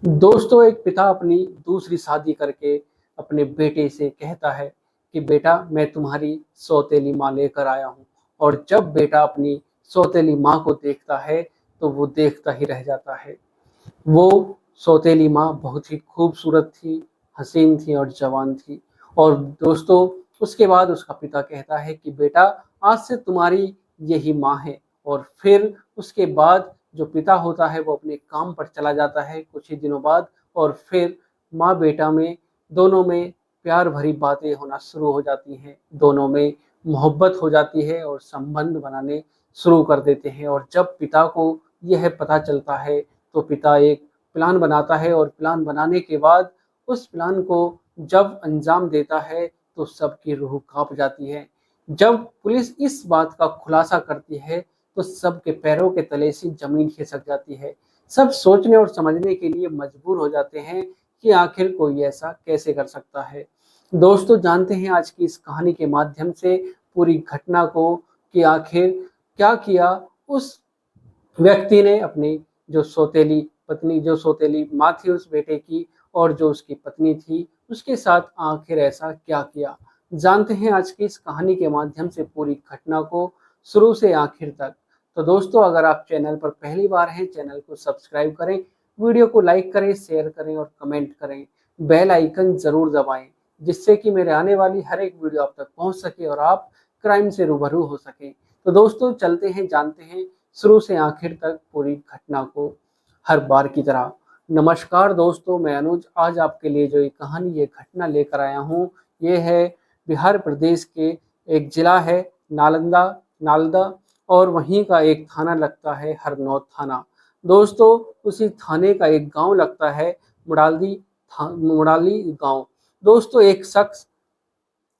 दोस्तों, एक पिता अपनी दूसरी शादी करके अपने बेटे से कहता है कि बेटा, मैं तुम्हारी सौतेली माँ लेकर आया हूँ। और जब बेटा अपनी सौतेली माँ को देखता है तो वो देखता ही रह जाता है। वो सौतेली माँ बहुत ही खूबसूरत थी, हसीन थी और जवान थी। और दोस्तों, उसके बाद उसका पिता कहता है कि बेटा, आज से तुम्हारी यही माँ है। और फिर उसके बाद जो पिता होता है वो अपने काम पर चला जाता है कुछ ही दिनों बाद। और फिर माँ बेटा में दोनों में प्यार भरी बातें होना शुरू हो जाती हैं, दोनों में मोहब्बत हो जाती है और संबंध बनाने शुरू कर देते हैं। और जब पिता को यह पता चलता है तो पिता एक प्लान बनाता है, और प्लान बनाने के बाद उस प्लान को जब अंजाम देता है तो सबकी रूह कांप जाती है। जब पुलिस इस बात का खुलासा करती है तो सबके पैरों के तले से जमीन खिसक जाती है। सब सोचने और समझने के लिए मजबूर हो जाते हैं कि आखिर कोई ऐसा कैसे कर सकता है। दोस्तों, जानते हैं आज की इस कहानी के माध्यम से पूरी घटना को कि आखिर क्या किया उस व्यक्ति ने अपनी जो सौतेली माँ थी उस बेटे की, और जो उसकी पत्नी थी उसके साथ आखिर ऐसा क्या किया। जानते हैं आज की इस कहानी के माध्यम से पूरी घटना को शुरू से आखिर तक। तो दोस्तों, अगर आप चैनल पर पहली बार हैं, चैनल को सब्सक्राइब करें, वीडियो को लाइक करें, शेयर करें और कमेंट करें। बेल आइकन जरूर दबाएं, जिससे कि मेरे आने वाली हर एक वीडियो आप तक पहुंच सके और आप क्राइम से रूबरू हो सके। तो दोस्तों, चलते हैं, जानते हैं शुरू से आखिर तक पूरी घटना को हर बार की तरह। नमस्कार दोस्तों, मैं अनुज आज आपके लिए जो ये कहानी, ये घटना लेकर आया हूँ, ये है बिहार प्रदेश के एक जिला है नालंदा नालदा, और वहीं का एक थाना लगता है हरनौत थाना। दोस्तों, उसी थाने का एक गांव लगता है मुड़ाली गांव। दोस्तों, एक शख्स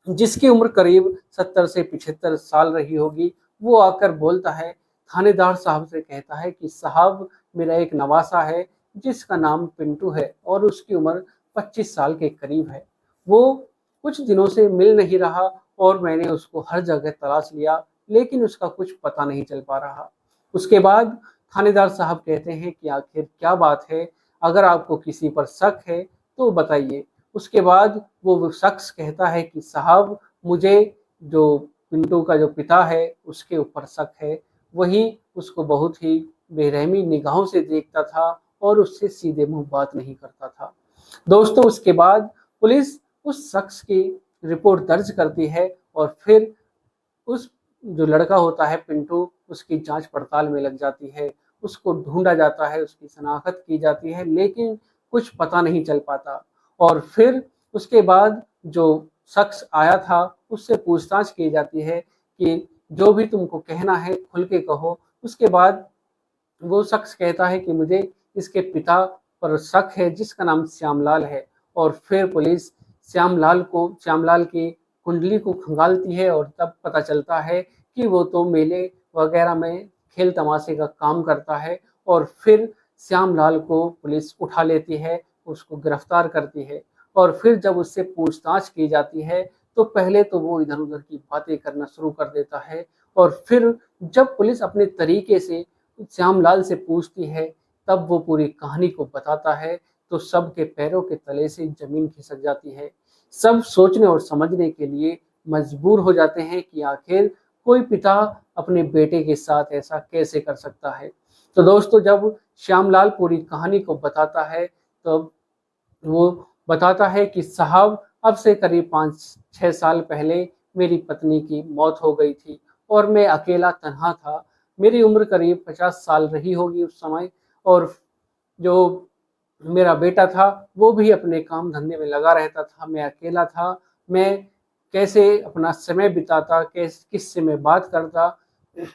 जिसकी उम्र करीब 70 से 75 साल रही होगी, वो आकर बोलता है, थानेदार साहब से कहता है कि साहब, मेरा एक नवासा है जिसका नाम पिंटू है और उसकी उम्र 25 साल के करीब है। वो कुछ दिनों से मिल नहीं रहा और मैंने उसको हर जगह तलाश लिया, लेकिन उसका कुछ पता नहीं चल पा रहा। उसके बाद थानेदार साहब कहते हैं कि आखिर क्या बात है, अगर आपको किसी पर शक है तो बताइए। उसके बाद वो शख्स कहता है कि साहब, मुझे जो पिंटू का जो पिता है उसके ऊपर शक है। वही उसको बहुत ही बेरहमी निगाहों से देखता था और उससे सीधे मुंह बात नहीं करता था। दोस्तों, उसके बाद पुलिस उस शख्स की रिपोर्ट दर्ज करती है और फिर उस जो लड़का होता है पिंटू, उसकी जांच पड़ताल में लग जाती है। उसको ढूंढा जाता है, उसकी शनाख्त की जाती है, लेकिन कुछ पता नहीं चल पाता। और फिर उसके बाद जो शख्स आया था उससे पूछताछ की जाती है कि जो भी तुमको कहना है खुल के कहो। उसके बाद वो शख्स कहता है कि मुझे इसके पिता पर शक है जिसका नाम श्यामलाल है। और फिर पुलिस श्यामलाल की कुंडली को खंगालती है और तब पता चलता है कि वो तो मेले वगैरह में खेल तमाशे का काम करता है। और फिर श्यामलाल को पुलिस उठा लेती है, उसको गिरफ्तार करती है। और फिर जब उससे पूछताछ की जाती है तो पहले तो वो इधर उधर की बातें करना शुरू कर देता है, और फिर जब पुलिस अपने तरीके से श्यामलाल से पूछती है तब वो पूरी कहानी को बताता है, तो सबके पैरों के तले से जमीन खिसक जाती है। सब सोचने और समझने के लिए मजबूर हो जाते हैं कि आखिर कोई पिता अपने बेटे के साथ ऐसा कैसे कर सकता है। तो दोस्तों, जब श्यामलाल पूरी कहानी को बताता है तो वो बताता है कि साहब, अब से करीब 5-6 साल पहले मेरी पत्नी की मौत हो गई थी और मैं अकेला तन्हा था। मेरी उम्र करीब 50 साल रही होगी उस समय। और जो मेरा बेटा था वो भी अपने काम धंधे में लगा रहता था, मैं अकेला था। मैं कैसे अपना समय बिताता, किससे मैं बात करता,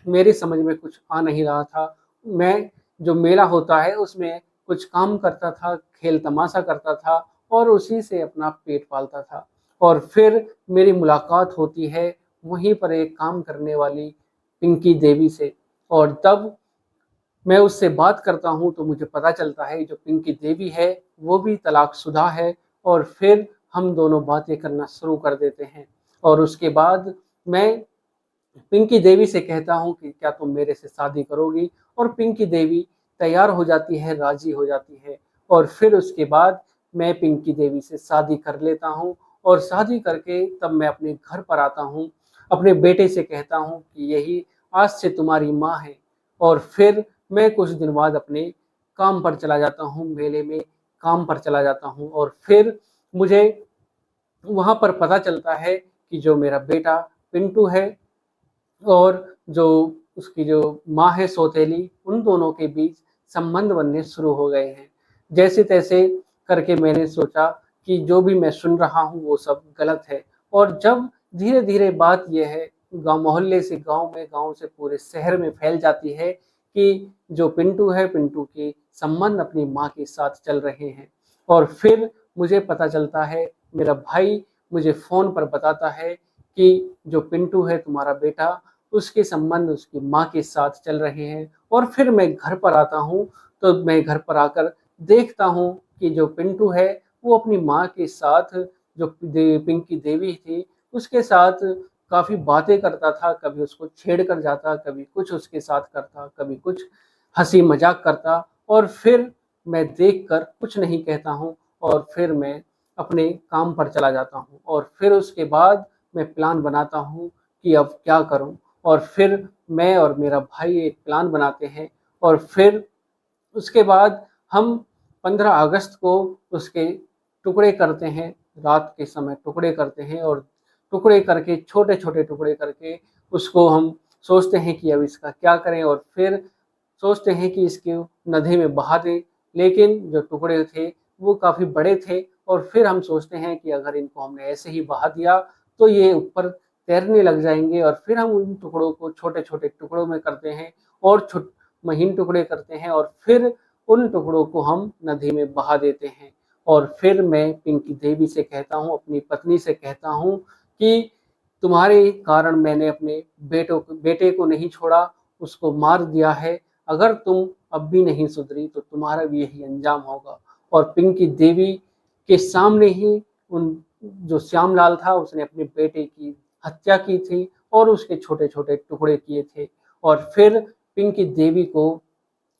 मेरी समझ में कुछ आ नहीं रहा था। मैं जो मेला होता है उसमें कुछ काम करता था, खेल तमाशा करता था और उसी से अपना पेट पालता था। और फिर मेरी मुलाकात होती है वहीं पर एक काम करने वाली पिंकी देवी से, और तब मैं उससे बात करता हूँ तो मुझे पता चलता है जो पिंकी देवी है वो भी तलाकशुदा है। और फिर हम दोनों बातें करना शुरू कर देते हैं। और उसके बाद मैं पिंकी देवी से कहता हूँ कि क्या तुम मेरे से शादी करोगी, और पिंकी देवी तैयार हो जाती है, राजी हो जाती है। और फिर उसके बाद मैं पिंकी देवी से शादी कर लेता हूँ और शादी करके तब मैं अपने घर पर आता हूँ, अपने बेटे से कहता हूँ कि यही आज से तुम्हारी माँ है। और फिर मैं कुछ दिन बाद अपने काम पर चला जाता हूँ, मेले में काम पर चला जाता हूँ और फिर मुझे वहाँ पर पता चलता है कि जो मेरा बेटा पिंटू है और जो उसकी जो माँ है सौतेली, उन दोनों के बीच संबंध बनने शुरू हो गए हैं। जैसे तैसे करके मैंने सोचा कि जो भी मैं सुन रहा हूँ वो सब गलत है। और जब धीरे धीरे बात यह है गांव मोहल्ले से गांव में, गांव से पूरे शहर में फैल जाती है कि जो पिंटू है, पिंटू के संबंध अपनी माँ के साथ चल रहे हैं। और फिर मुझे पता चलता है, मेरा भाई मुझे फ़ोन पर बताता है कि जो पिंटू है तुम्हारा बेटा, उसके संबंध उसकी माँ के साथ चल रहे हैं। और फिर मैं घर पर आता हूँ, तो मैं घर पर आकर देखता हूँ कि जो पिंटू है वो अपनी माँ के साथ, जो पिंकी देवी थी उसके साथ काफ़ी बातें करता था, कभी उसको छेड़ कर जाता, कभी कुछ उसके साथ करता, कभी कुछ हंसी मजाक करता। और फिर मैं देखकर कुछ नहीं कहता हूँ और फिर मैं अपने काम पर चला जाता हूँ। और फिर उसके बाद मैं प्लान बनाता हूँ कि अब क्या करूँ। और फिर मैं और मेरा भाई एक प्लान बनाते हैं और फिर उसके बाद हम 15 अगस्त को उसके टुकड़े करते हैं, रात के समय टुकड़े करते हैं और टुकड़े करके, छोटे छोटे टुकड़े करके उसको हम सोचते हैं कि अब इसका क्या करें। और फिर सोचते हैं कि इसको नदी में बहा दें, लेकिन जो टुकड़े थे वो काफ़ी बड़े थे। और फिर हम सोचते हैं कि अगर इनको हमने ऐसे ही बहा दिया तो ये ऊपर तैरने लग जाएंगे। और फिर हम उन टुकड़ों को छोटे छोटे टुकड़ों में करते हैं और महीन टुकड़े करते हैं और फिर उन टुकड़ों को हम नदी में बहा देते हैं। और फिर मैं पिंकी देवी से कहता हूँ, अपनी पत्नी से कहता हूँ कि तुम्हारे कारण मैंने अपने बेटे को नहीं छोड़ा, उसको मार दिया है। अगर तुम अब भी नहीं सुधरी तो तुम्हारा भी यही अंजाम होगा। और पिंकी देवी के सामने ही उन जो श्यामलाल था उसने अपने बेटे की हत्या की थी और उसके छोटे छोटे टुकड़े किए थे। और फिर पिंकी देवी को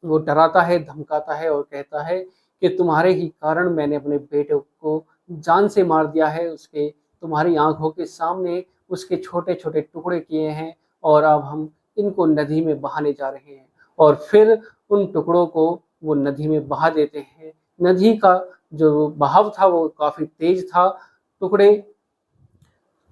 वो डराता है, धमकाता है और कहता है कि तुम्हारे ही कारण मैंने अपने बेटे को जान से मार दिया है, उसके तुम्हारी आंखों के सामने उसके छोटे छोटे टुकड़े किए हैं और अब हम इनको नदी में बहाने जा रहे हैं। और फिर उन टुकड़ों को वो नदी में बहा देते हैं। नदी का जो बहाव था वो काफ़ी तेज था, टुकड़े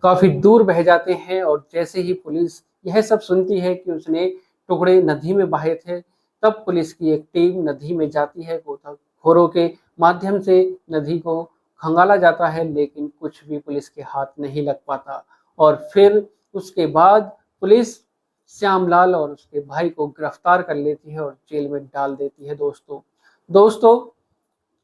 काफ़ी दूर बह जाते हैं। और जैसे ही पुलिस यह सब सुनती है कि उसने टुकड़े नदी में बहाए थे, तब पुलिस की एक टीम नदी में जाती है, गोताखोरों के माध्यम से नदी को खंगाला जाता है, लेकिन कुछ भी पुलिस के हाथ नहीं लग पाता। और फिर उसके बाद पुलिस श्यामलाल और उसके भाई को गिरफ्तार कर लेती है और जेल में डाल देती है। दोस्तों,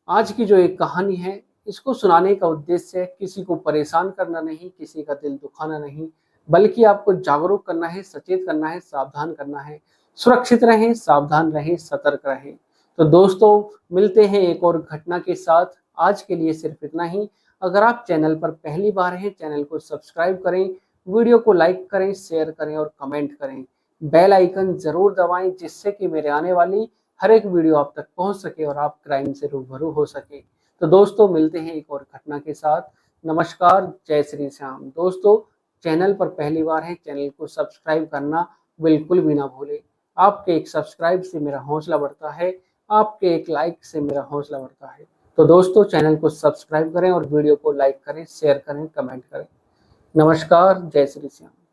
आज की जो एक कहानी है, इसको सुनाने का उद्देश्य किसी को परेशान करना नहीं, किसी का दिल दुखाना नहीं, बल्कि आपको जागरूक करना है, सचेत करना है, सावधान करना है। सुरक्षित रहें, सावधान रहें, सतर्क रहें। तो दोस्तों, मिलते हैं एक और घटना के साथ। आज के लिए सिर्फ इतना ही। अगर आप चैनल पर पहली बार हैं, चैनल को सब्सक्राइब करें, वीडियो को लाइक करें, शेयर करें और कमेंट करें। बेल आइकन जरूर दबाएं, जिससे कि मेरे आने वाली हर एक वीडियो आप तक पहुंच सके और आप क्राइम से रूबरू हो सके। तो दोस्तों, मिलते हैं एक और घटना के साथ। नमस्कार, जय श्री श्याम। दोस्तों, चैनल पर पहली बार है, चैनल को सब्सक्राइब करना बिल्कुल भी ना भूलें। आपके एक सब्सक्राइब से मेरा हौसला बढ़ता है, आपके एक लाइक से मेरा हौसला बढ़ता है। तो दोस्तों, चैनल को सब्सक्राइब करें और वीडियो को लाइक करें, शेयर करें, कमेंट करें। नमस्कार, जय श्री श्याम।